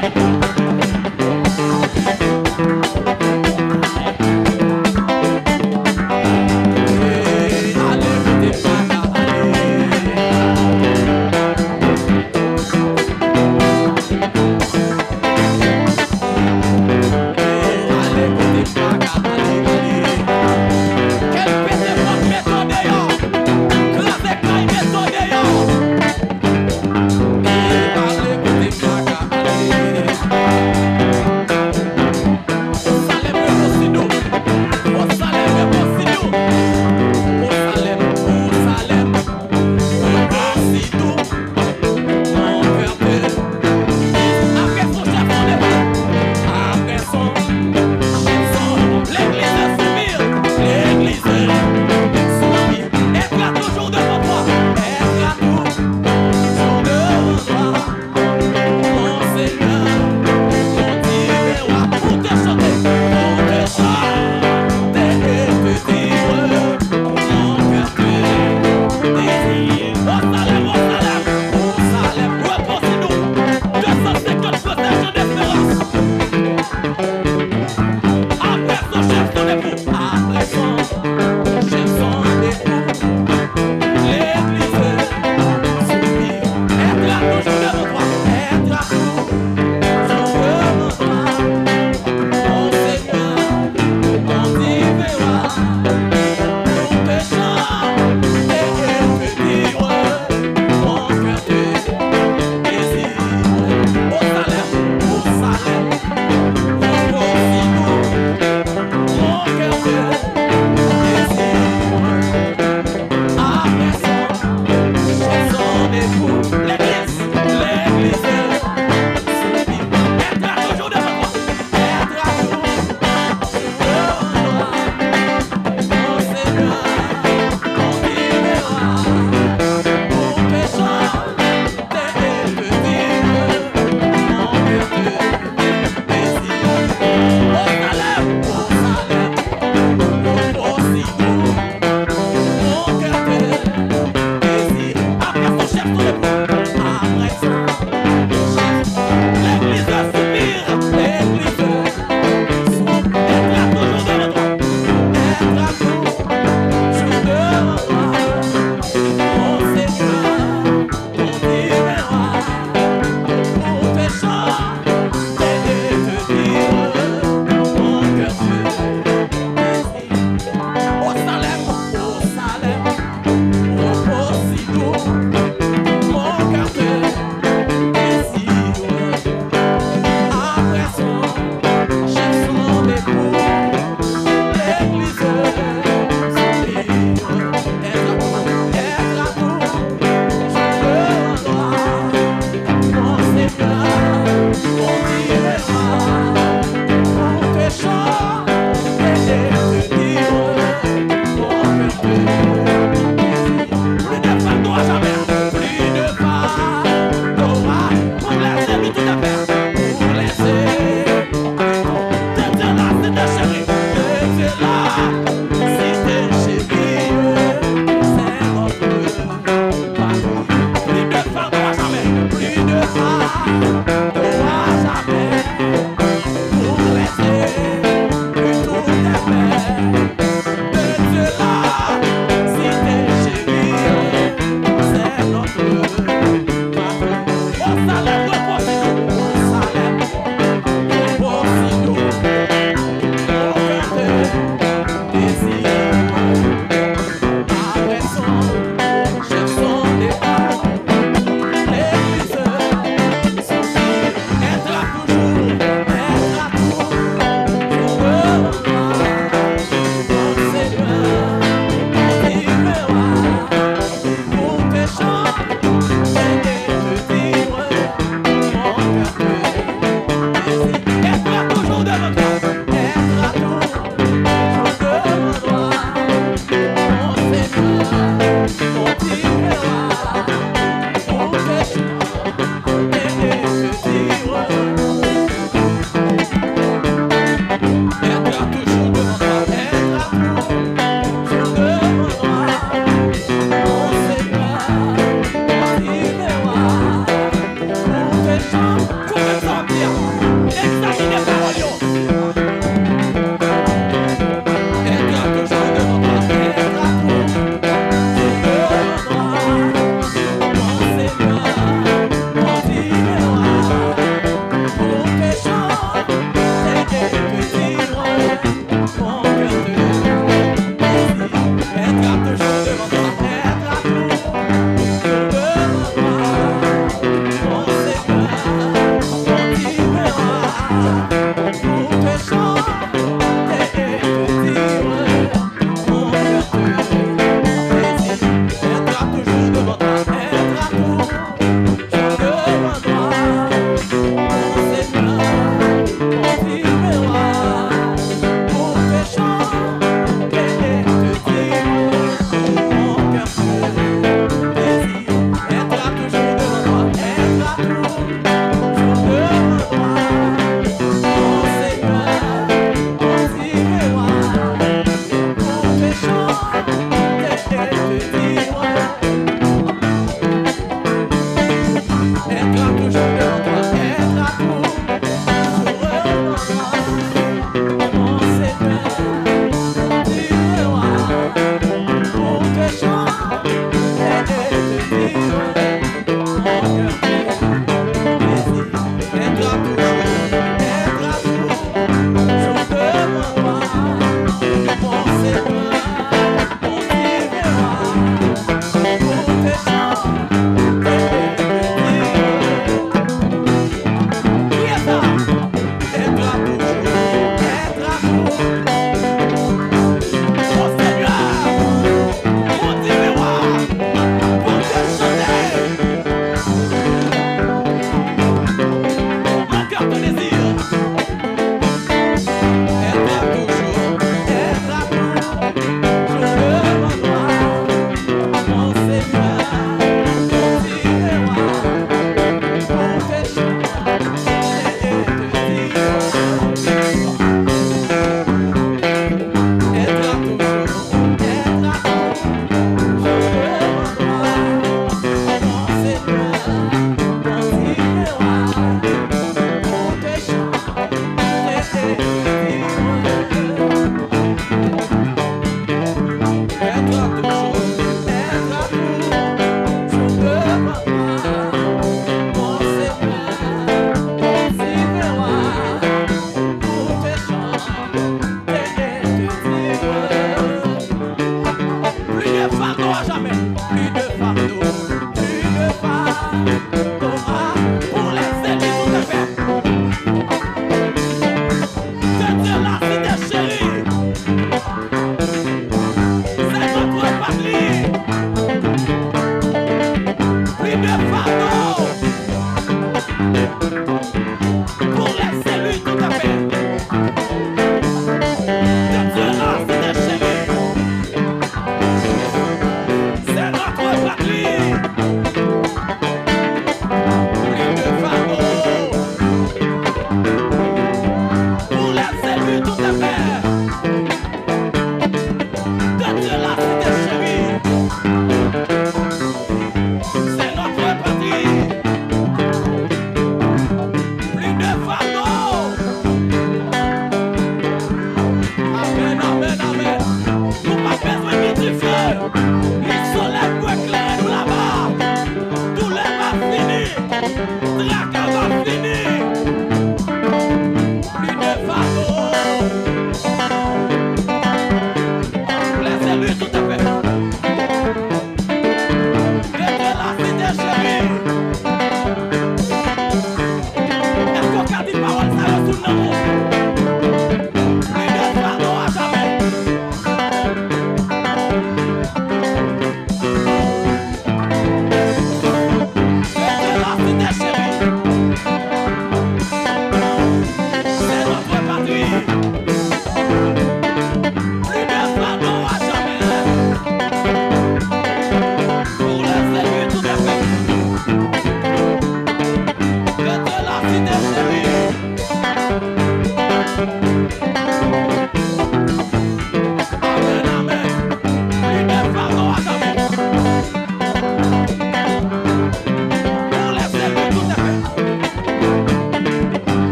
Allez,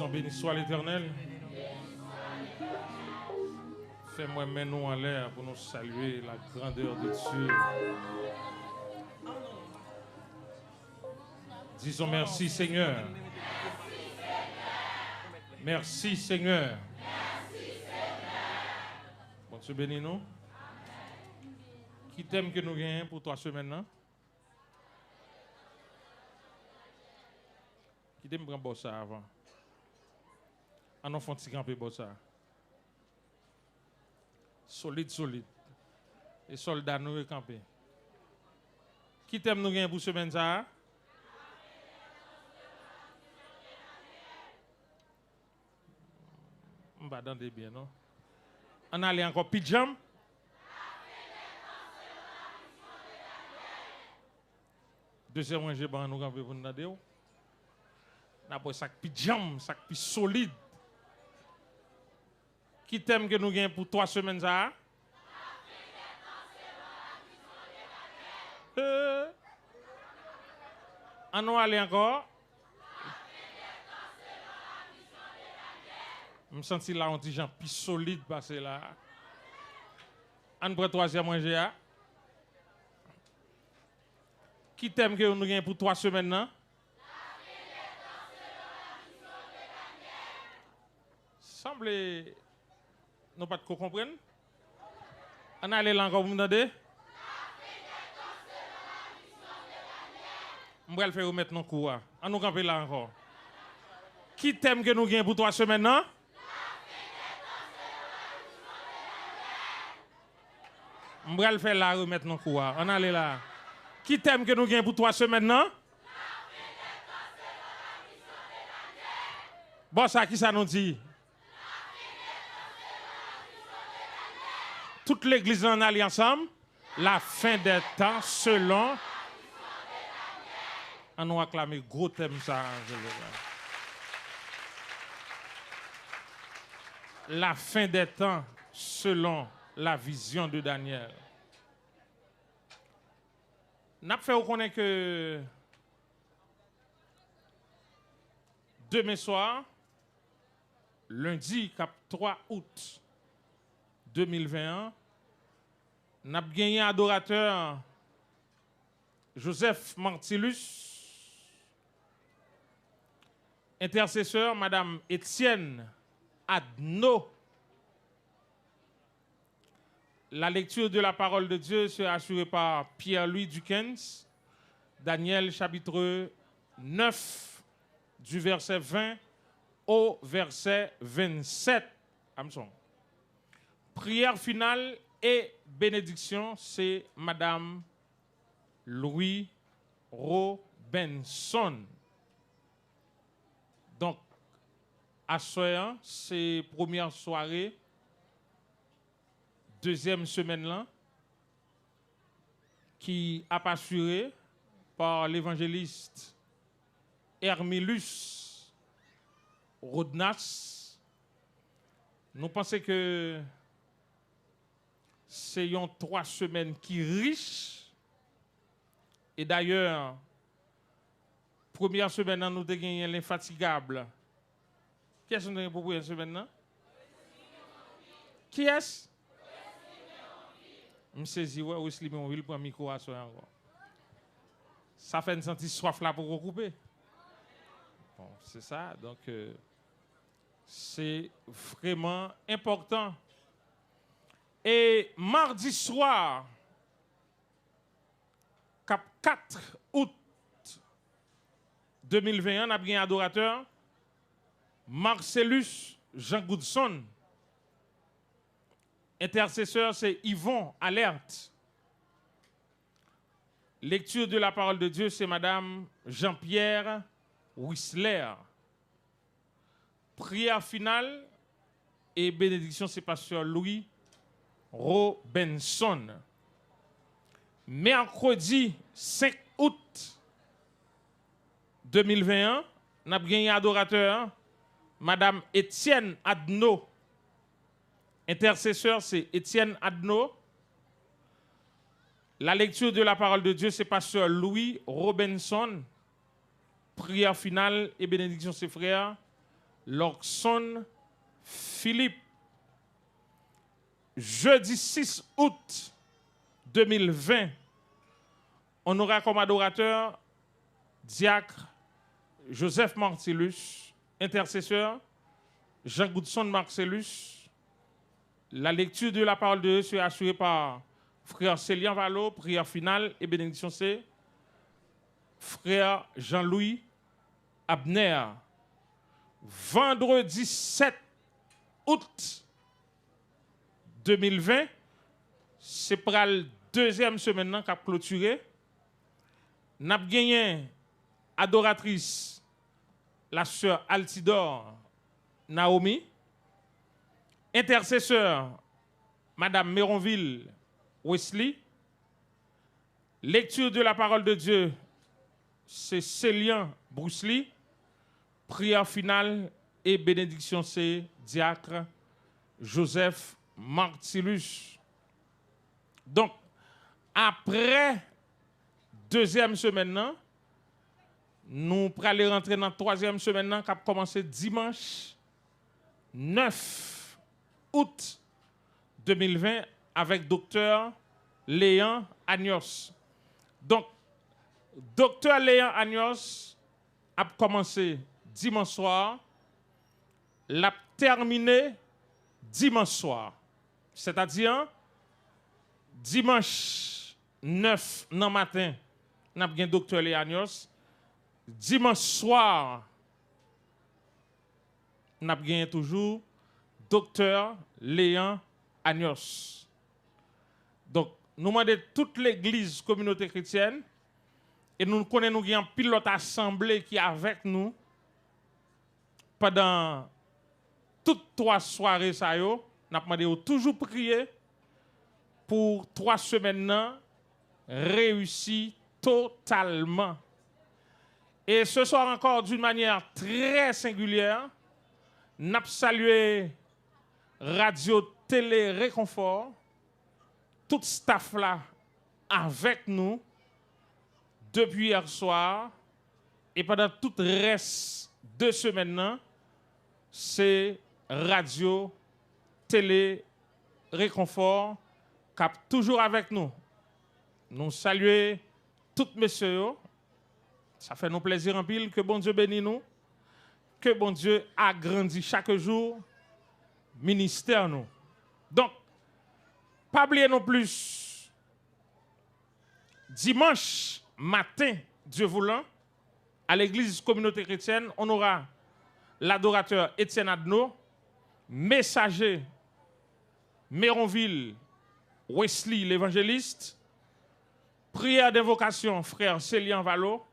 béni soit l'Éternel. Fais-moi mettre nous en l'air pour nous saluer la grandeur de Dieu. Disons merci Seigneur. Merci Seigneur. Bon Dieu bénis nous. Qui t'aime que nous gagnons pour 3 semaines là? Qui t'aime prendre ça avant? En enfant petit camper ça. Solide, solide. Et soldats nous camper. Qui t'aime nous gagnons pour semaine ça? On va dans des biens, non? On allait encore pyjama. Deuxième rangée, nous camper pour nous demander. Après sac pyjama, sac plus solide. Qui t'aime que nous gagnons pour 3 semaines ça? On va aller encore. Je me sens là un petit gens plus solide passer là. On prend 3e rangée. Qui t'aime que nous gagnons pour 3 semaines non? Semble nous pas de comprendre. On allait là encore vous me demander. On va le faire remettre nos coups. On nous camper là encore. Qui t'aime que nous gagnons pour 3 semaines non? On va le faire là remettre nos coups. On allait là. Qui t'aime que nous gagnons pour 3 semaines non? Bon ça qui ça nous dit? Toute l'église en allié ensemble. La fin des temps selon. On nous acclame gros thème ça. La fin des temps selon la vision de Daniel. N'a fait reconnaître que demain soir, lundi 3 août 2021, n'a gagné adorateur Joseph Martillus, intercesseur Madame Étienne Adno. La lecture de la parole de Dieu sera assurée par Pierre-Louis Dukens, Daniel chapitre 9, du verset 20 au verset 27. Amson. Prière finale et bénédiction, c'est Madame Louis Robinson. Donc, à soir, c'est première soirée, deuxième semaine là, qui a assuré par l'évangéliste Hermilus Rodnas. Nous pensons que c'est 3 semaines qui riches. Et d'ailleurs, première semaine, nous avons gagné l'infatigable. Qui est-ce que nous avons pour une semaine là? Qui est-ce? Je me saisis, ouais, Wesley Monville pour un micro à soi encore. Ça fait une sentie soif là pour recouper. Bon, c'est ça. Donc, c'est vraiment important. Et mardi soir, 4 août 2021, on a bien un adorateur, Marcellus Jean Goodson. Intercesseur, c'est Yvon Alerte. Lecture de la parole de Dieu, c'est Madame Jean-Pierre Whistler. Prière finale et bénédiction, c'est Pasteur Louis Robinson. Mercredi 5 août 2021, nous avons gagné un adorateur, Madame Étienne Adno. Intercesseur, c'est Étienne Adno. La lecture de la parole de Dieu, c'est Pasteur Louis Robinson. Prière finale et bénédiction, ses frères. Lorkson Philippe. Jeudi 6 août 2020, on aura comme adorateur diacre Joseph Marcellus, intercesseur Jean Goudson Marcellus. La lecture de la parole de Dieu sera assurée par frère Célian Valo, prière finale et bénédiction C. Frère Jean-Louis Abner. Vendredi 7 août 2020, c'est pour la deuxième semaine qui a clôturé. Nous avons gagné adoratrice, la sœur Altidor Naomi, intercesseur, Madame Méronville Wesley. Lecture de la parole de Dieu, c'est Célian Bruce Lee. Prière finale et bénédiction, c'est diacre Joseph Marcellus. Donc, après deuxième semaine, nous allons rentrer dans la troisième semaine qui a commencé dimanche 9 août 2020 avec docteur Léon Agnos. Donc, docteur Léon Agnos a commencé dimanche soir, l'a terminé dimanche soir. C'est-à-dire, dimanche 9 dans matin, nous avons docteur Léon Agnos. Dimanche soir, nous avons toujours docteur Léon Agnos. Donc, nous demandons toute l'église communauté chrétienne et nous connaissons un pilote assemblée qui est avec nous pendant toutes 3 soirées. Nous avons demandé toujours prier pour 3 semaines réussies totalement. Et ce soir encore, d'une manière très singulière, nous avons salué Radio Télé Réconfort, tout staff là avec nous depuis hier soir et pendant tout le reste de semaine, c'est Radio Télé Réconfort qui est toujours avec nous. Nous saluons tous messieurs. Ça fait nous plaisir en pile. Que bon Dieu bénisse nous. Que bon Dieu agrandit chaque jour ministère nous. Donc, pas oublier non plus, dimanche matin, Dieu voulant, à l'église communauté chrétienne, on aura l'adorateur Étienne Adno, messager Méronville Wesley l'évangéliste, prière d'invocation frère Célian Valo,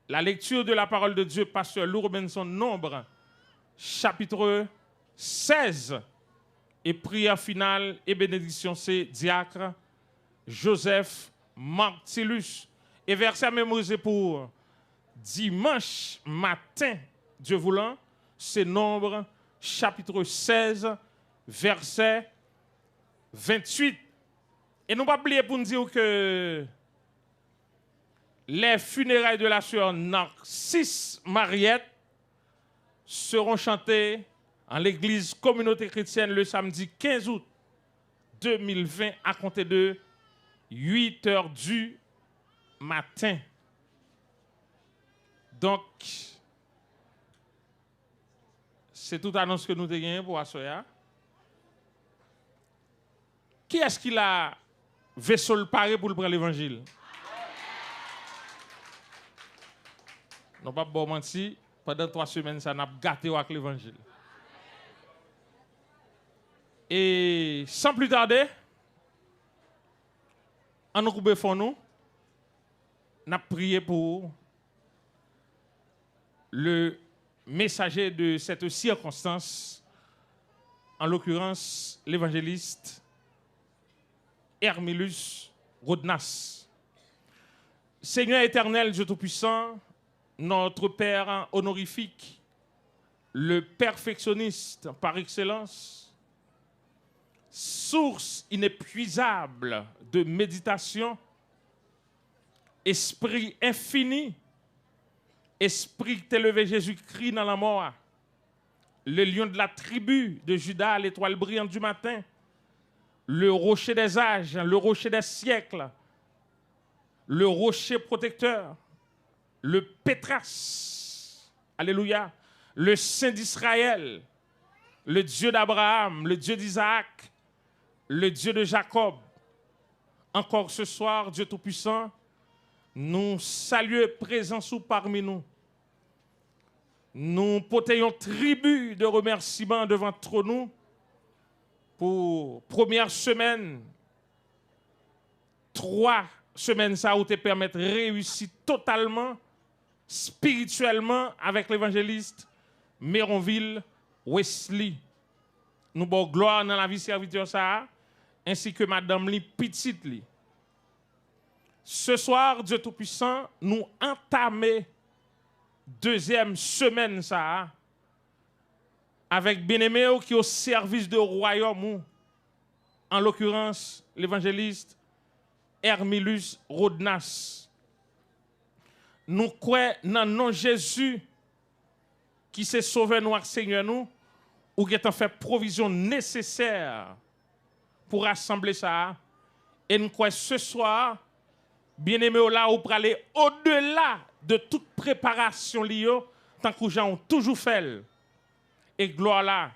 la lecture de la parole de Dieu, pasteur Lou Robinson, Nombre, chapitre 16, et prière finale et bénédiction, c'est diacre Joseph Marcellus. Et verset à mémoriser pour dimanche matin, Dieu voulant, c'est Nombre, chapitre 16, verset 28. Et nous ne pas oublier pour nous dire que les funérailles de la sœur Narcisse Mariette seront chantées en l'église communauté chrétienne le samedi 15 août 2020 à compter de 8 h du matin. Donc, c'est toute annonce que nous avons gagnée pour Assoya. Qui est-ce qui a vaisseau paré pour le prendre l'évangile? Non, pas bon mentir, pendant 3 semaines, ça n'a pas gâté avec l'évangile. Et sans plus tarder, en nous coupant fond nous, n'a prié pour le messager de cette circonstance, en l'occurrence l'évangéliste Hermilus Rodnas. Seigneur éternel, Dieu Tout-Puissant, notre Père honorifique, le perfectionniste par excellence, source inépuisable de méditation, esprit infini, esprit élevé Jésus-Christ dans la mort, le lion de la tribu de Juda, l'étoile brillante du matin, le rocher des âges, le rocher des siècles, le rocher protecteur, le Pétras, alléluia, le Saint d'Israël, le Dieu d'Abraham, le Dieu d'Isaac, le Dieu de Jacob. Encore ce soir, Dieu Tout-Puissant, nous saluons présence parmi nous. Nous portons tribut de remerciements devant nous pour première semaine, 3 semaines ça où te permettre de réussir totalement, spirituellement avec l'évangéliste Méronville Wesley. Nous avons gloire dans la vie serviteur ça, ainsi que Madame Li Petite Li. Ce soir, Dieu Tout-Puissant, nous entamons deuxième semaine ça avec Bien-Aimé qui est au service de royaume, en l'occurrence l'évangéliste Hermilus Rodnas. Nous croyons dans le nom de Jésus qui s'est sauvé nous avec Seigneur nous ou qui a fait provision nécessaire pour rassembler ça. Et nous croyons ce soir, Bien-Aimé là, ou pour aller au-delà de toute préparation liée, tant que les gens ont toujours fait. Et gloire là,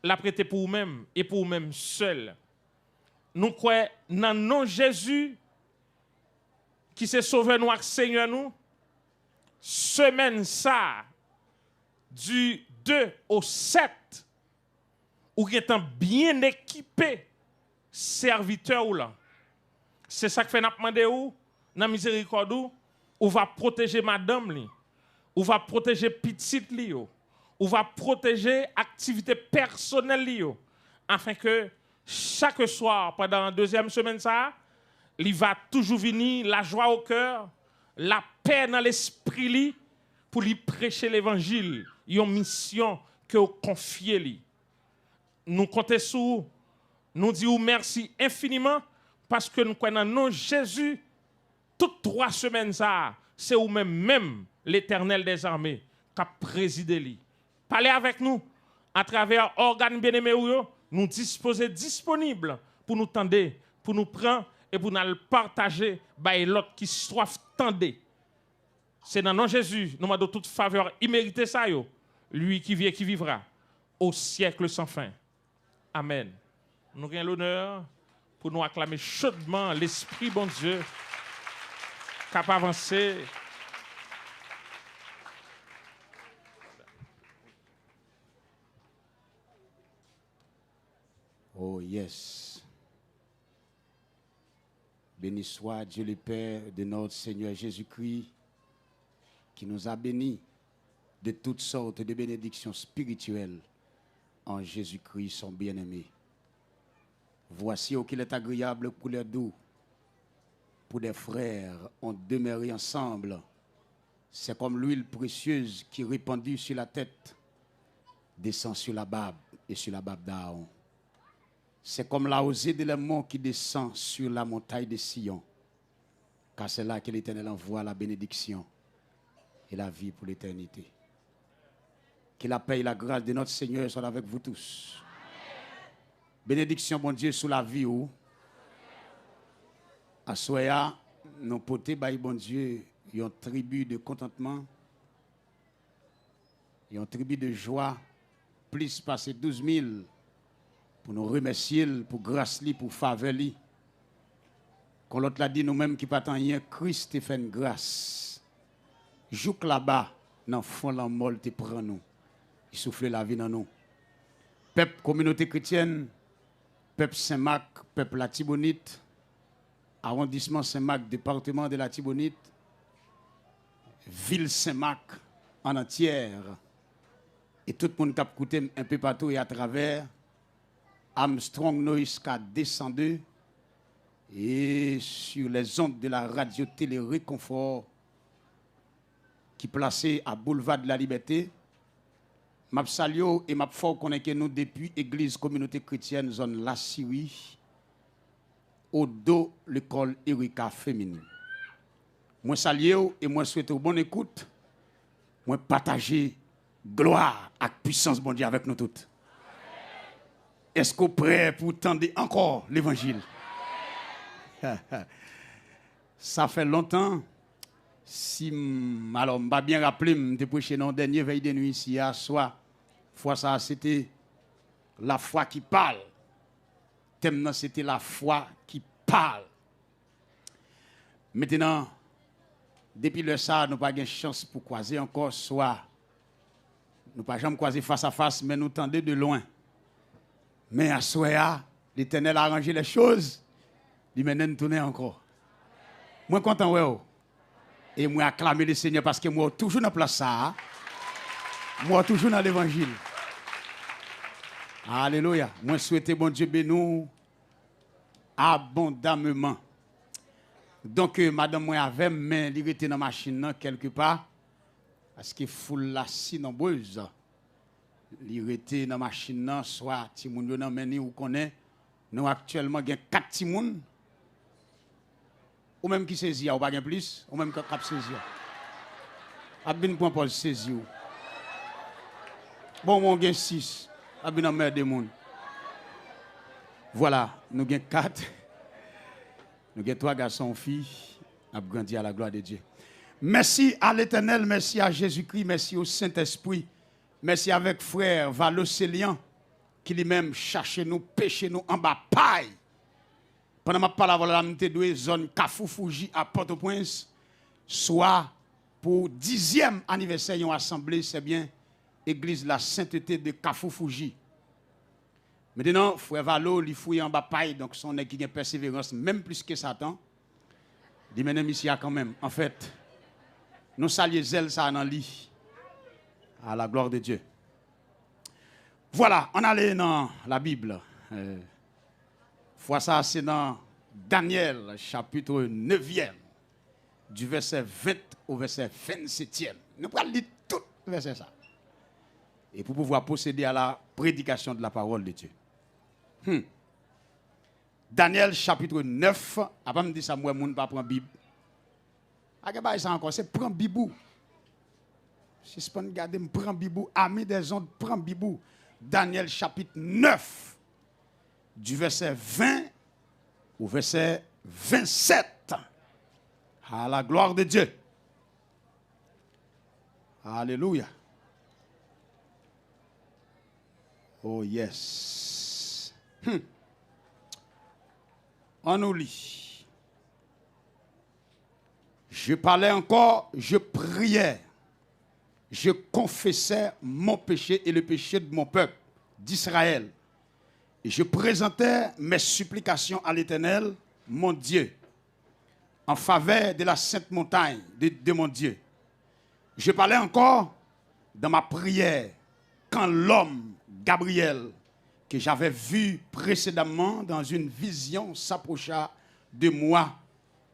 la prêter pour vous-même et pour vous-même seul. Nous croyons dans le nom de Jésus qui s'est sauvé nous avec Seigneur nous. Semaine ça, du 2 au 7, ou qui est un bien équipé serviteur ou là. C'est ça que fait n'a demandé ou dans miséricorde ou va protéger madame li, ou va protéger petite li ou va protéger activité personnelle li afin que chaque soir pendant la deuxième semaine ça, il va toujours venir la joie au cœur, la paix dans l'esprit li pour lui prêcher l'évangile, une mission que vous confiez li. Nous comptons sur nous disons merci infiniment parce que nous croyons dans Jésus toutes 3 semaines ça, c'est ou même l'Éternel des armées qui a présidé li. Parlez avec nous à travers organes bien-aimés nous disposer disponibles pour nous tendre, pour nous prendre et pour nous le partager by l'autre qui soif tendre. C'est dans le nom de Jésus, nous demandons toute faveur imméritée ça yo, lui qui vit et qui vivra au siècle sans fin. Amen. Nous avons l'honneur pour nous acclamer chaudement l'Esprit bon Dieu capable d'avancer. Oh yes. Béni soit Dieu le Père de notre Seigneur Jésus-Christ qui nous a bénis de toutes sortes de bénédictions spirituelles en Jésus-Christ son bien-aimé. Voici qu'il est agréable pour les doux, pour des frères ont demeuré ensemble. C'est comme l'huile précieuse qui répandue sur la tête descend sur la barbe et sur la barbe d'Aaron. C'est comme la rosée de l'amour qui descend sur la montagne de Sion. Car c'est là que l'Éternel envoie la bénédiction et la vie pour l'éternité. Que la paix et la grâce de notre Seigneur soient avec vous tous. Bénédiction, bon Dieu, sous la vie ou. À Soya, nous portons, bon Dieu, une tribu de contentement, une tribu de joie, plus passer 12 000 pour nous remercier, pour grâce, pour faveur. Quand l'autre l'a dit, nous-mêmes qui pas rien, Christ fait une grâce. Jouk là-bas, dans le fond, la mort te prend nous. Il souffle la vie dans nous. Peuple, communauté chrétienne, peuple Saint-Marc, peuple la Tibonite, arrondissement Saint-Marc, département de la Tibonite, ville Saint-Marc en entière, et tout le monde qui a écouté un peu partout et à travers, Armstrong Noise qui a descendu, et sur les ondes de la radio-télé Réconfort, qui placé à Boulevard de la Liberté, m'a salio et m'a fort connaître nous depuis Église Communauté Chrétienne zone La Syrie au dos l'école Erika féminine. Moi salio et moi souhaite bonne écoute, moi partager Gloire et puissance, bon Dieu, avec nous toutes. Est-ce qu'on est prêt pour tendre encore l'évangile? Ça fait longtemps. Alors, je vais bien rappeler, je suis prêché dans la dernière veille de nuit ici à soir. Fois ça, c'était la foi qui parle. Thème, c'était la foi qui parle. Maintenant, depuis le ça, nous n'avons pas de chance pour croiser encore, soit nous n'avons pas jamais croiser face à face, mais nous tendons de loin. Mais à soir, l'Éternel a arrangé les choses, il m'a tourné encore. Moi, content, ouais. Et moi, acclamer le Seigneur parce que moi, toujours dans la place ça. Moi, toujours dans l'évangile. Alléluia. Moi, souhaite bon Dieu bénisse abondamment. Donc, madame, moi, avec mais il était dans la machine quelque part. Parce que foule la si nombreuse. Il était dans la machine, soit Timoun yo nan meni ou connaît. Nous actuellement, il y a 4 Timoun. Ou même qui saisit, ou pas plus, ou même qui cap saisi. Abin point Paul saisi. Bon, on gagne 6. Abin en mer des moun. Voilà, nous gagnons 4. Nous avons 3 garçons et filles. Nous avons grandi à la gloire de Dieu. Merci à l'Éternel, merci à Jésus-Christ, merci au Saint-Esprit. Merci avec frère Valocélian qui lui-même cherche nous, pêche nous en bas paille. Pendant ma parole, je suis dans zone Kafou-Fouji à Port-au-Prince, soit pour 10e anniversaire d'une assemblée, c'est bien, église la sainteté de Kafou-Fouji. Maintenant, frère Valo, il fouille en bas paille, donc son équipe qui a persévérance, même plus que Satan. Il mène ici quand même. En fait, nous saluons zèle ça dans lit. À la gloire de Dieu. Voilà, on allait dans la Bible. Fois ça, c'est dans Daniel, chapitre 9e, du verset 20 au verset 27e. Nous allons lire tout le verset ça. Et pour pouvoir procéder à la prédication de la parole de Dieu. Daniel, chapitre 9. Après, me dit ça, moi, je ne pas prendre Bible. Regardez ça encore, c'est prendre Bible. Si je peux regarder, je prends Bibou. Ami des ondes, prends Bibou. Daniel chapitre 9, du verset 20 au verset 27. À la gloire de Dieu. Alléluia. Oh yes. On nous lit. Je parlais encore, je priais. Je confessais mon péché et le péché de mon peuple, d'Israël. Et je présentais mes supplications à l'Éternel, mon Dieu, en faveur de la sainte montagne de mon Dieu. Je parlais encore dans ma prière quand l'homme, Gabriel, que j'avais vu précédemment dans une vision, s'approcha de moi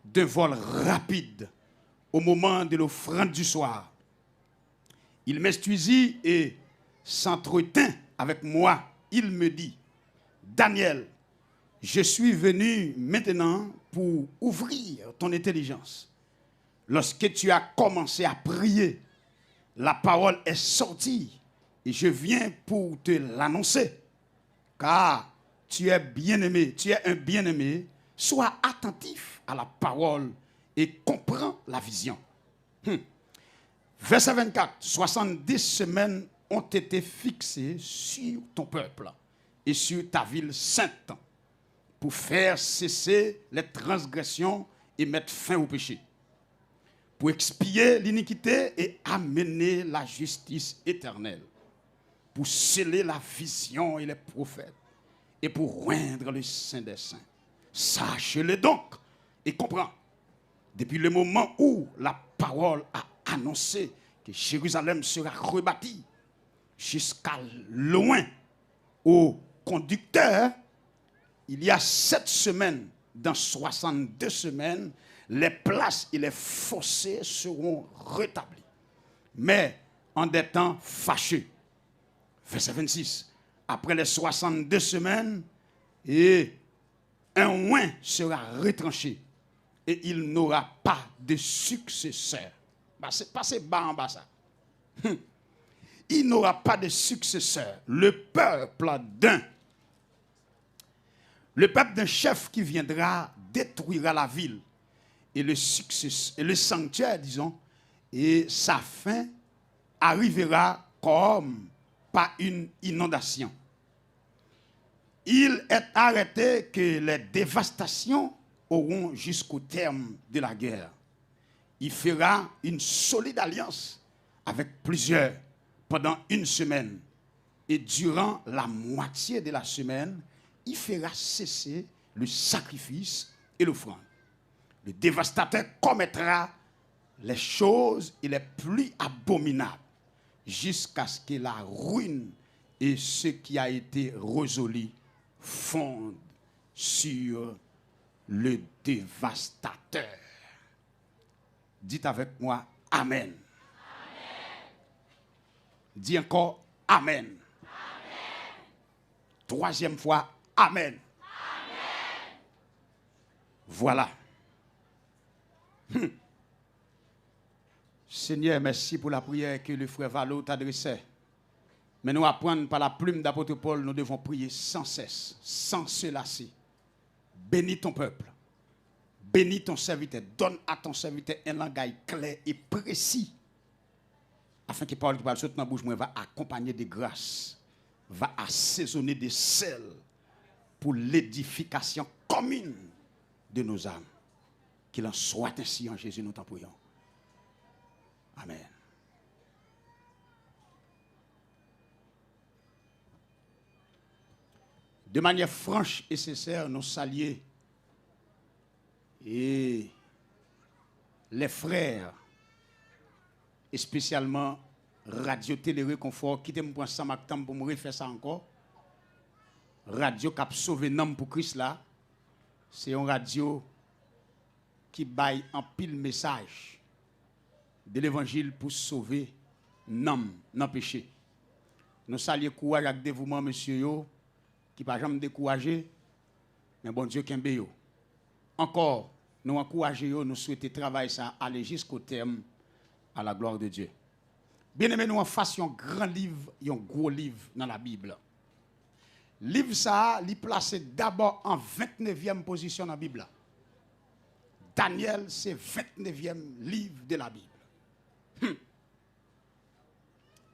d'un vol rapide au moment de l'offrande du soir. Il m'instruisit et s'entretint avec moi. Il me dit, Daniel, je suis venu maintenant pour ouvrir ton intelligence. Lorsque tu as commencé à prier, la parole est sortie et je viens pour te l'annoncer. Car tu es bien-aimé, tu es un bien-aimé. Sois attentif à la parole et comprends la vision. Verset 24, 70 semaines ont été fixées sur ton peuple et sur ta ville sainte pour faire cesser les transgressions et mettre fin au péché, pour expier l'iniquité et amener la justice éternelle, pour sceller la vision et les prophètes et pour oindre le Saint des Saints. Sache-le donc et comprends. Depuis le moment où la parole a annoncé que Jérusalem sera rebâtie jusqu'à loin au conducteur, il y a 7 semaines, dans 62 semaines, les places et les fossés seront rétablis. Mais en des temps fâcheux. Verset 26. Après les 62 semaines, et un oin sera retranché et il n'aura pas de successeur. Passez bas en bas ça. il n'aura pas de successeur. Le peuple d'un chef qui viendra détruira la ville et le sanctuaire, disons, et sa fin arrivera comme par une inondation. Il est arrêté que les dévastations auront jusqu'au terme de la guerre. Il fera une solide alliance avec plusieurs pendant une semaine. Et durant la moitié de la semaine, il fera cesser le sacrifice et l'offrande. Le dévastateur commettra les choses les plus abominables jusqu'à ce que la ruine et ce qui a été résolu fondent sur le dévastateur. Dites avec moi, Amen. Amen. Dis encore, Amen. Amen. Troisième fois, Amen. Amen. Voilà. Seigneur, merci pour la prière que le frère Valo t'adressait. Mais nous apprenons par la plume d'apôtre Paul, nous devons prier sans cesse, sans se lasser. Bénis ton peuple. Bénis ton serviteur. Donne à ton serviteur un langage clair et précis. Afin que parole qui parle sur ta bouche, va accompagner de grâce. Va assaisonner de sel pour l'édification commune de nos âmes. Qu'il en soit ainsi en Jésus, nous t'en prions. Amen. De manière franche et sincère, nous saluons et les frères, et spécialement Radio Télé Réconfort, qui t'aime pour ça pour me refaire ça encore. Radio qui a sauvé l'homme pour Christ là, c'est une radio qui baille en pile message de l'évangile pour sauver l'homme dans le péché. Nous saluons courage avec dévouement, monsieur yo, qui ne va jamais décourager, mais bon Dieu qui est yo. Encore, nous encourageons, nous souhaitons travailler ça, aller jusqu'au terme, à la gloire de Dieu. Bien aimé, nous en fassions un grand livre, un gros livre dans la Bible. Livre ça, il est placé d'abord en 29e position dans la Bible. Daniel, c'est 29e livre de la Bible.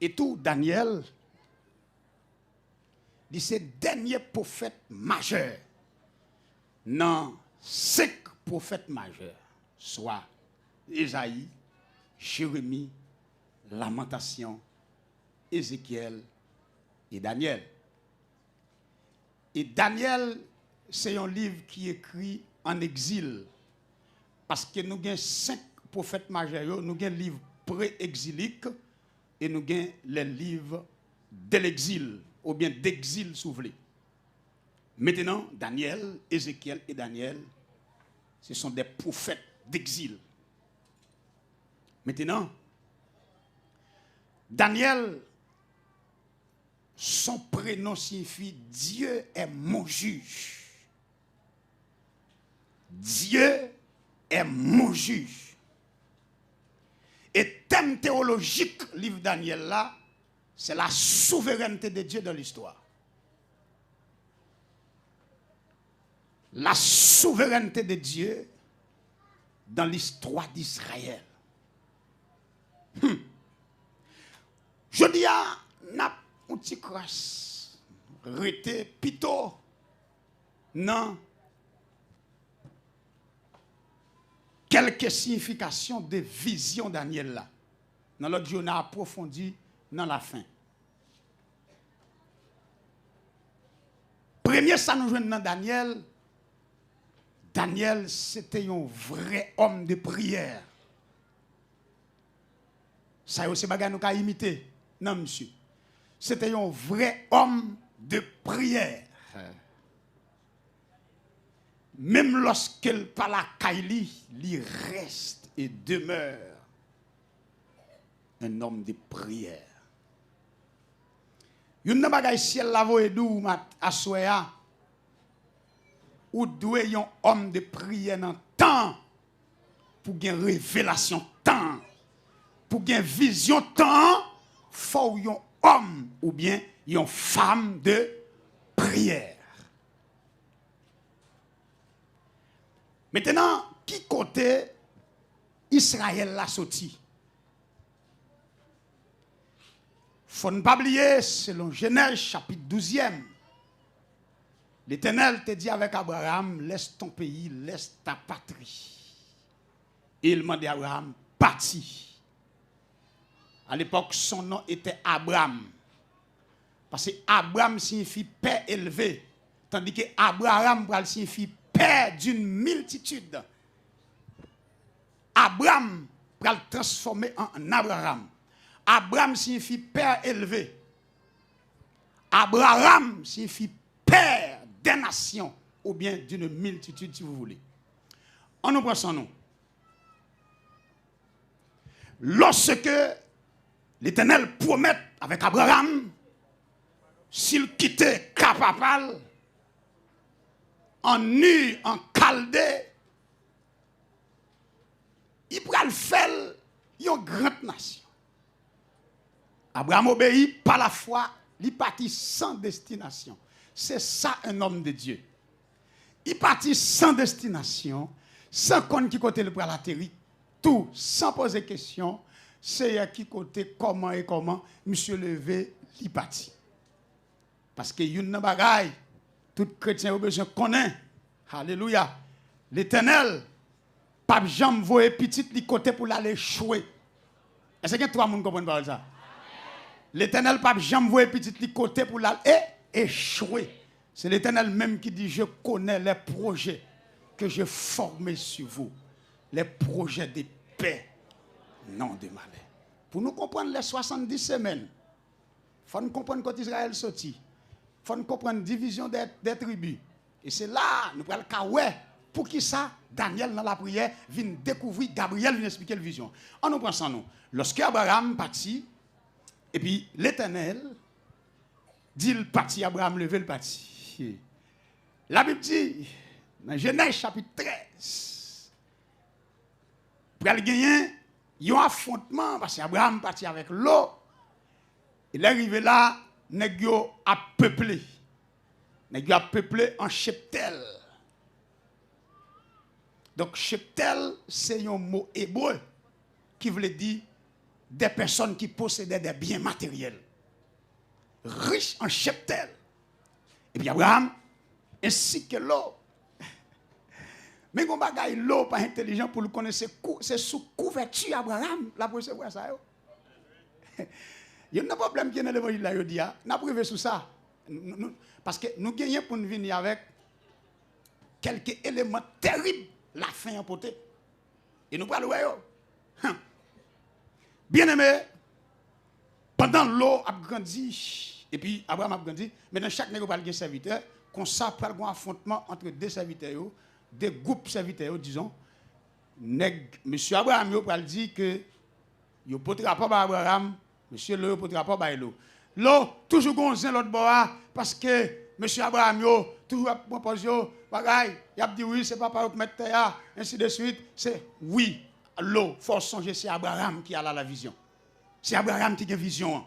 Et tout, Daniel, c'est le dernier prophète majeur. Non, 5 prophètes majeurs, soit Ésaïe, Jérémie, Lamentation, Ézéchiel et Daniel. Et Daniel, c'est un livre qui est écrit en exil. Parce que nous avons 5 prophètes majeurs, nous avons un livre pré-exilique et nous avons les livres de l'exil, ou bien d'exil souvelé. Maintenant, Daniel, Ézéchiel et Daniel, ce sont des prophètes d'exil. Maintenant, Daniel, son prénom signifie Dieu est mon juge. Dieu est mon juge. Et thème théologique, livre Daniel là, c'est la souveraineté de Dieu dans l'histoire. La souveraineté de Dieu dans l'histoire d'Israël. Je dis à n'a un petit crasse, rete pito, non. Quelques significations de vision Daniel là. Dans l'autre jour, on a approfondi dans la fin. Premier, ça nous joue dans Daniel. Daniel, c'était un vrai homme de prière. Ça aussi, bagay nous ka imiter. Non, monsieur. C'était un vrai homme de prière. Même lorsqu'il parle à Kaili, il reste et demeure un homme de prière. Yon nan bagay ciel la voye dou mat assoya ou doué un homme de prière dans temps pour gen révélation temps pour gen vision temps faut un homme ou bien une femme de prière. Maintenant, qui côté Israël l'a sorti? Faut ne pas oublier, selon Genèse chapitre 12e, l'Éternel te dit avec Abraham, laisse ton pays, laisse ta patrie. Et il m'a dit à Abraham, parti. À l'époque, son nom était Abraham. Parce que Abraham signifie père élevé. Tandis que Abraham signifie père d'une multitude. Abraham va le transformer en Abraham. Abraham signifie père élevé. Abraham signifie père des nations ou bien d'une multitude si vous voulez. On nous prend son nom. Lorsque l'Éternel promet avec Abraham, s'il quittait Capapal, en Nu, en Chaldée, il pourra le faire une grande nation. Abraham obéit par la foi, il partit sans destination. C'est ça un homme de Dieu. Il partit sans destination, sans qu'on qui côté le bras l'atterri, tout, sans poser question, c'est à qui côté, comment et comment, monsieur levé, il partit. Parce que y a une bagaille, tout chrétien a besoin de connaître. Alléluia. L'Éternel, pas jamais voyer petit li côté pour l'aller échouer. Est-ce que trois monde comprennent pas ça? L'Éternel pas jamais voyer petit li côté pour l'aller échouer. C'est l'Éternel même qui dit je connais les projets que j'ai formés sur vous. Les projets de paix, non de malheur. Pour nous comprendre les 70 semaines, il faut nous comprendre quand Israël sorti. Il faut nous comprendre la division des tribus. Et c'est là, nous prenons le cas, ouais, pour qui ça, Daniel dans la prière, vient découvrir, Gabriel vient expliquer la vision. On nous prend ça, nous. Lorsque Abraham partit, et puis l'Éternel dit le parti, Abraham levé le parti. La Bible dit, dans Genèse chapitre 13, pour aller gagner, il y a un affrontement, parce qu'Abraham partit avec l'eau. Il est arrivé là, Négio a peuplé. Négio a peuplé en cheptel. Donc, cheptel, c'est un mot hébreu qui voulait dire des personnes qui possédaient des biens matériels. Riches en cheptel. Et puis Abraham, ainsi que l'eau. Mais on bagaille l'eau pas intelligent pour le connaître, c'est sous couverture Abraham, la pour recevoir ça. Il y a un problème qui est dans l'évangile là, il dit, n'a privé sous ça. Parce que nous gagnons pour nous venir avec quelques éléments terribles, la fin emportée. Et nous parlons de bien aimé, pendant l'eau a grandi, et puis Abraham a grandi, mais dans chaque nègre parle de serviteur, qu'on s'appelle un affrontement entre deux serviteurs, des groupes serviteurs, disons. Monsieur Abraham a dit que il ne potera pas Abraham, monsieur le potera pas l'eau. L'eau, toujours gonzin l'autre bois, parce que monsieur Abraham, toujours propose, bagaille, il a dit oui, c'est pas par mettre terre, ainsi de suite. C'est oui, l'eau, il faut songer, c'est Abraham qui a la vision. C'est Abraham qui a la vision.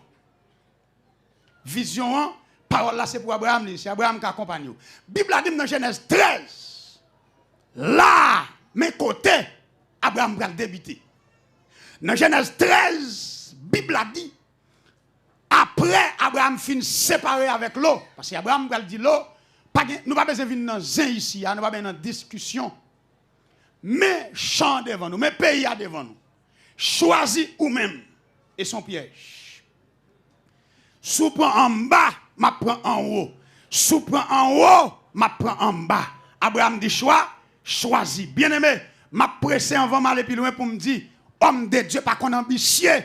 Vision, parole là, c'est pour Abraham, c'est Abraham qui accompagne. La Bible a dit dans Genèse 13, là, mes côtés, Abraham va le débiter. Dans Genèse 13, la Bible a dit, après Abraham fin séparé avec l'eau, parce qu'Abraham va dire l'eau, nous pas besoin de venir dans zin ici, nous pas besoin de discussion. Mais champ devant nous, mais pays devant nous. Choisis ou même, et son piège. Sous prend en bas, m'a prend en haut. Sous prend en haut, m'a prend en bas. Abraham dit choisis. Bien aimé, m'a pressé avant m'aller plus loin pour me dire, homme de Dieu, pas qu'on ambitieux.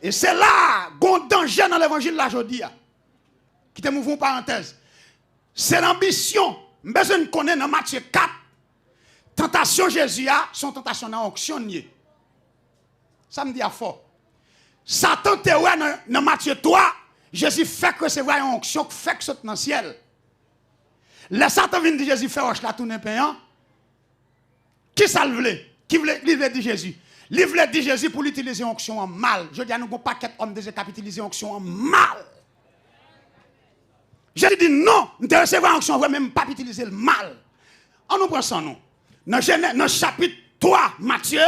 Et c'est là, qu'on danger dans l'évangile là aujourd'hui. Qui te mouvons parenthèse. C'est l'ambition. Besoin de connaître dans Matthieu 4. Tentation Jésus a, son tentation dans l'onction. Ça me dit à fort. Satan te ouais dans Matthieu 3, Jésus fait que c'est vrai une onction, fait que c'est dans le ciel. Le Satan vient dire Jésus fait roche la tourner payant. Qui ça le voulait? Qui voulait dire Jésus? Livre dit Jésus pour l'utiliser onction en mal. Je dis à nous un paquet d'hommes qui utiliser onction en mal. Jésus dit non, nous devons recevoir onction vrai, même pas utiliser le mal. On nous prend ça, non. Dans le chapitre 3, Matthieu,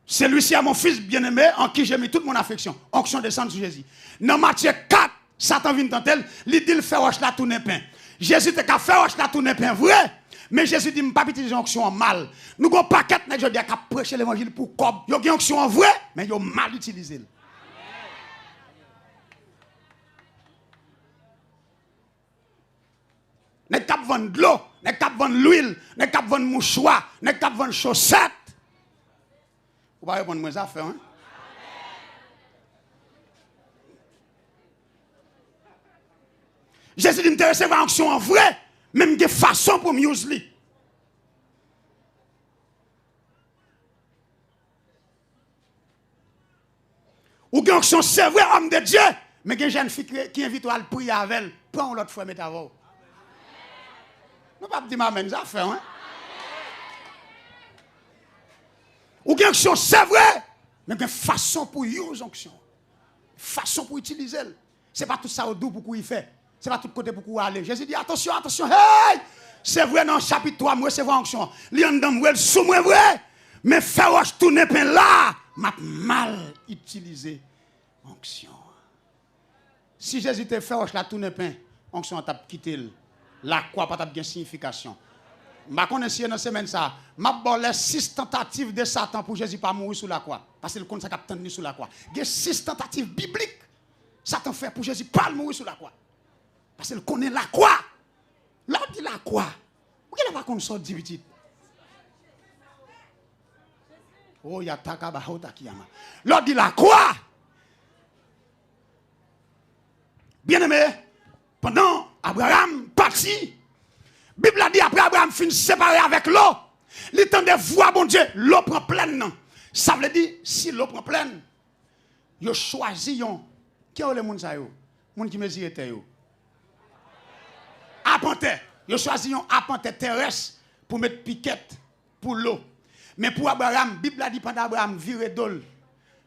celui-ci est mon fils bien-aimé en qui j'ai mis toute mon affection. Onction descend sur Jésus. Dans Matthieu 4, Satan vient tenter, il dit le fait roche la tourner pain. Jésus te ka fait roche la tourner pain vrai. Mais Jésus dit, je ne pas utiliser onction en mal. Nous avons un paquet de gens qui prêcher l'évangile pour cob. Ils ont une onction en vrai, mais ils ont mal utilisé. Nous avons vendre de l'eau, nous avons vendre l'huile, nous avons vendre mouchoir, nous avons vendre chaussettes. Vous ne pouvez pas répondre à mes affaires, hein? Jésus dit, je recevoir onction en vrai, même de façon pour me user. Ou une onction, c'est vrai, homme de Dieu, mais il y a une jeune fille qui invite à prier avec elle, prends l'autre fois, mettez à vous. Nous ne pouvons pas dire mes affaires, hein? Ou une onction, c'est vrai, mais il y a une façon pour user onction. Façon pour utiliser. Ce n'est pas tout ça au doux pour qu'il fait. Ce n'est pas tout côté pour qu'on aller. Jésus dit attention, attention, hey! C'est vrai dans le chapitre 3, moi c'est vrai onction. Lion dans moi, sous moi vrai. Mais faire roche tourner pain là, m'a mal utilisé onction. Si Jésus te fait roche la tourner pain, onction t'a quitté la croix pas t'a bien signification. Ma connaissance dans semaine ça, m'a bon les 6 tentatives de Satan pour Jésus pas mourir sous la croix parce que le compte ça qu'a tenu sous la croix. Il y a 6 tentatives bibliques Satan fait pour Jésus pas mourir sous la croix. Parce qu'il connaît la croix. Là, on dit la croix. Pourquoi il n'a pas qu'on sorte dit? Oh, il y a takaba takiyama. Là, on dit la croix. Bien aimé, pendant Abraham parti, la Bible a dit après Abraham finit séparé avec l'eau. Il temps de voir, bon Dieu, l'eau prend pleine. Ça veut dire, si l'eau prend pleine, il choisit qui est le monde ça yo? Monde qui mesure terre yo. Apante, il choisit un apante terrestre pour mettre piquette pour l'eau. Mais pour Abraham, la Bible a dit pendant Abraham vire d'ol,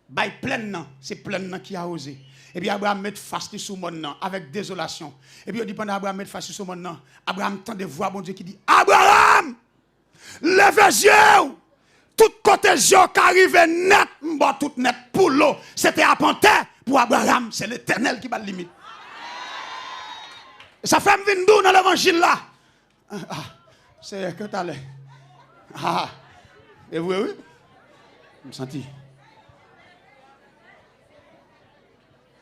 bay pleine c'est pleine qui a osé. Et puis Abraham met face sur le monde avec désolation. Et puis il dit pendant Abraham met face sur le monde, Abraham tend de voir bon Dieu qui dit Abraham, lève les yeux. Tout côté yeux qui arrive net, tout net pour l'eau. C'était apante pour Abraham, c'est l'Éternel qui va limite. Ça fait me venir dans l'évangile là. C'est que t'as l'air. Et vous, oui? Je me sentis.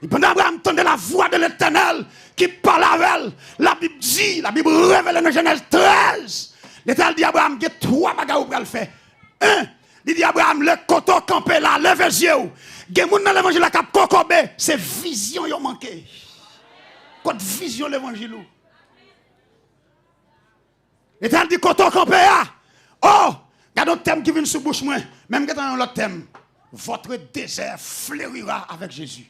Et pendant Abraham entendait la voix de l'Éternel qui parle avec elle. La Bible dit, la Bible révèle dans Genèse 13. L'Éternel dit à Abraham, il y a 3 bagages pour le faire. 1, il dit à Abraham, le coteau campé là, lève les yeux. Il y a des gens dans l'évangile qui ont cocobé. C'est vision qui a manqué. Quand vision l'évangile. L'Éternel dit, coteau campé là. Oh, il y a d'autres thèmes qui viennent sous bouche moi. Même quand on a un autre thème. Votre désert fleurira avec Jésus.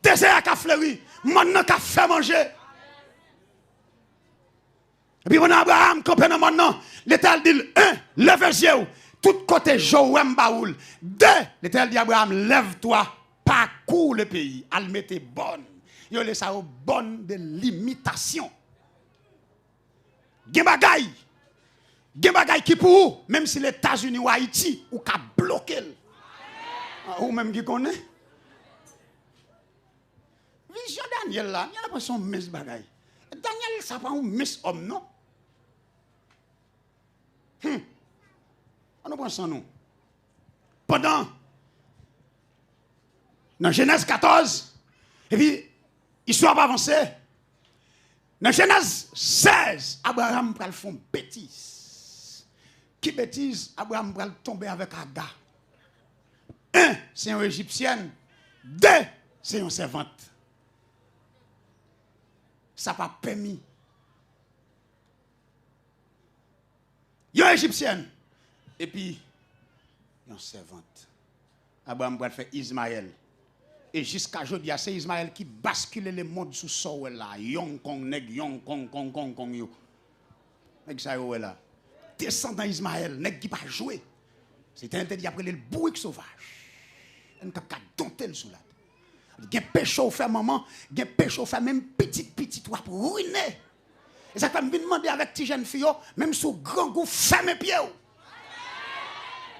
Désert qui a fleuri, maintenant qui a fait manger. Et puis, maintenant, Abraham, campé dans maintenant, l'Éternel dit 1, lève les yeux, tout côté Joëm Baoul. 2, l'Éternel dit à Abraham, lève-toi, parcours le pays, al mette bonne. Il y a ça bonne de l'imitation. Gen bagay qui pour même si les États-Unis ou Haïti ou ka bloqué. Ou même qui connaît. Vision Daniel là, il y a pas son mes bagay. Daniel ça pas un mes homme non. On prend son nom. Pendant dans Genèse 14 et puis histoire va avancer. Dans Genèse 16, Abraham pral font bêtise. Qui bêtise? Abraham pral tomber avec Agar. 1, c'est une égyptienne. 2, c'est une servante. Ça n'a pas permis. Il y a une égyptienne. Et puis, il y a une servante. Abraham pral faire Ismaël. Et jusqu'à aujourd'hui, c'est Ismaël qui bascule le monde sous ce là. Yon kong neg, yon kong yo. Neg ça yo là. descendant Ismaël, n'est qui pas joué. C'était un tel qui après le bourrique sauvage. Un cap dompter sous la. Il y a péché au fait maman, il y a péché au fait même petit toi pour ruiner. Et ça fait me demander avec tes jeunes filles, même sous grand goût ferme pied.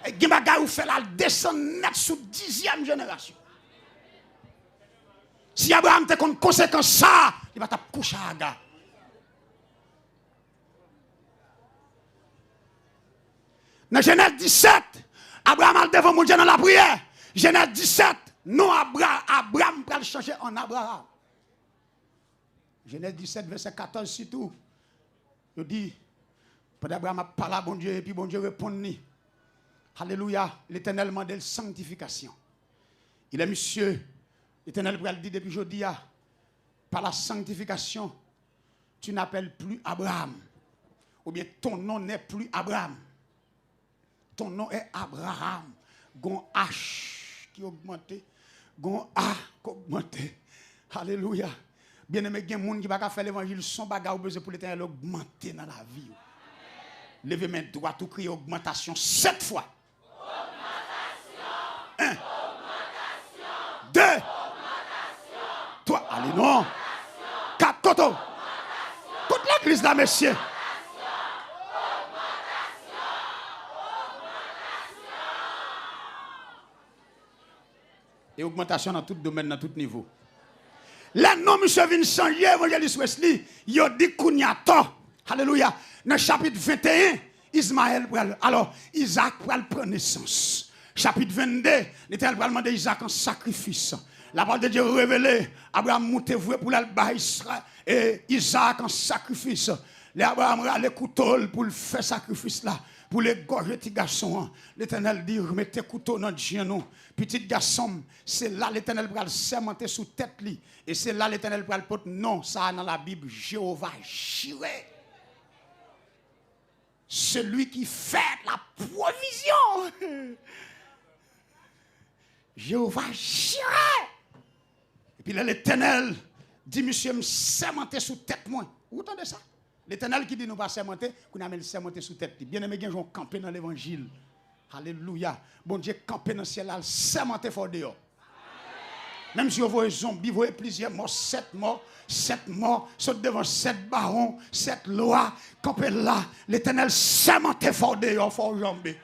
Et il y a bagay ou fait la descendre net sous 10e génération. Si Abraham te compte conséquence ça, il va te coucher à gars. Dans Genèse 17, Abraham a devant mon Dieu dans la prière. Genèse 17, non Abraham va le changer en Abraham. Genèse 17, verset 14, c'est tout. Il dit, pendant Abraham a parlé à bon Dieu, et puis bon Dieu répond. Alléluia, l'Éternel m'a demandé sanctification. Il est monsieur, l'Éternel va le dire depuis aujourd'hui, par la sanctification, tu n'appelles plus Abraham. Ou bien ton nom n'est plus Abraham. Ton nom est Abraham. Gon H qui augmenté. Gon A qui augmenté. Alléluia. Bien-aimé, il y a des gens qui ne peuvent pas faire l'évangile sans bagarre besoin pour l'Éternel augmenter dans la vie. Levez main droite ou crier augmentation 7 fois. Augmentation. 1. Augmentation. 2. Augmentation. 3. Allez, non. 4. Koto. Toute l'église là, messieurs. Et augmentation dans tout domaine, dans tout niveau. Là, non, monsieur vient changer, évangéliste Wesley, il dit qu'on y a tort. Alléluia. Dans le chapitre 21, Ismaël, alors Isaac va prendre naissance. Chapitre 22, l'Éternel va demander Isaac en sacrifice. La parole de Dieu révélée, Abraham monte voué pour Israël et Isaac en sacrifice. Abraham a le couteau pour le faire sacrifice là. Pour les gorger petits garçons, l'Éternel dit, remettez couteau dans le genou. Petit garçon, c'est là l'Éternel va le sermenter sous tête li. Et c'est là l'Éternel va le porter. Non, ça dans la Bible, Jéhovah Jireh. Celui qui fait la provision. Jéhovah Jireh. Et puis là, l'Éternel dit, monsieur, me sermenter sous tête moi. Vous entendez ça? L'Éternel qui dit nous pas sermenter, qu'on a mis le sermenter sous tête. Bien aimé, gens campé dans l'évangile. Alléluia. Bon Dieu campé dans le ciel là, sermenter fort dehors. Même si vous voyez zombies, vous voyez plusieurs morts, 7 morts, saute devant 7 barons, 7 lois, campé là, l'Éternel sermenté fort dehors, fort jambé.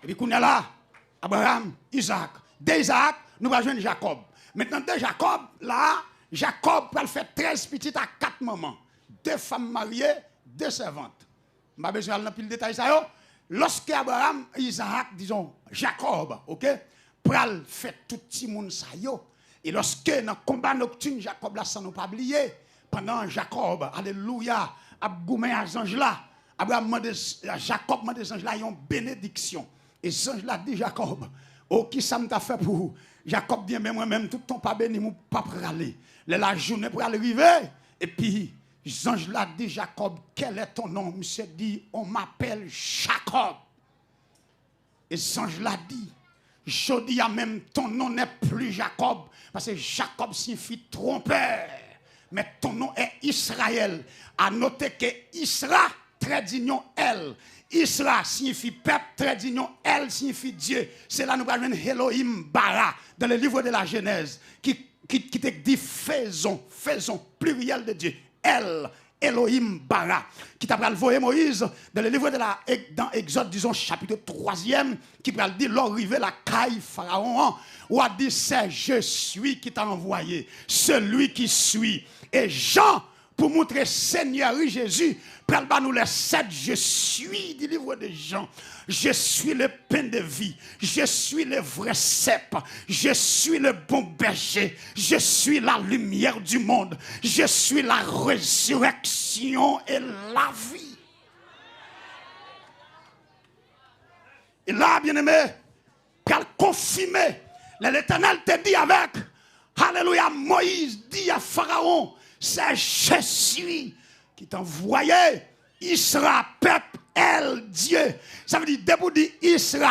Et puis qu'on est là, Abraham, Isaac. De Isaac, nous allons joindre Jacob. Maintenant de Jacob, là, Jacob va faire 13 petites à 4 mamans. 2 femmes mariées, 2 servantes. Je n'ai pas besoin de plus de détails. Lorsque Abraham, Isaac, disons Jacob, ok, pral fait tout le monde ça yo. Et lorsque dans le combat nocturne, Jacob là, sans nous pas oublier, pendant Jacob, alléluia, Abgoumé à ange là, Jacob m'a des anges là, ils ont bénédiction. Et les anges là dit Jacob, oh qui ça m'a fait pour vous? Jacob dit, mais moi-même, tout ton pas béni, mon pas praler. La journée pour arriver. Et puis, l'ange l'a dit, Jacob, quel est ton nom? Monsieur dit, on m'appelle Jacob. Et l'ange l'a dit, je dis à même, ton nom n'est plus Jacob. Parce que Jacob signifie trompeur. Mais ton nom est Israël. À noter que Isra, trait d'union, elle. Isra signifie peuple, trait d'union, elle signifie Dieu. C'est là nous parlons Elohim bara dans le livre de la Genèse qui te dit faisons, pluriel de Dieu. Elle, Elohim bara. Qui t'a envoyé Moïse dans le livre de dans Exode, disons, chapitre 3e, qui va dire, l'arrivée la caille Pharaon, ou a dit, c'est je suis qui t'a envoyé, celui qui suit. Et Jean, pour montrer Seigneur Jésus, pral nous les 7 je suis du livre de Jean. Je suis le pain de vie. Je suis le vrai cep. Je suis le bon berger. Je suis la lumière du monde. Je suis la résurrection et la vie. Et là, bien-aimé, pral confirmer. L'Éternel te dit avec, alléluia, Moïse dit à Pharaon, c'est je suis qui t'envoyait Israël, peuple, elle, Dieu. Ça veut dire, debout dit Israël.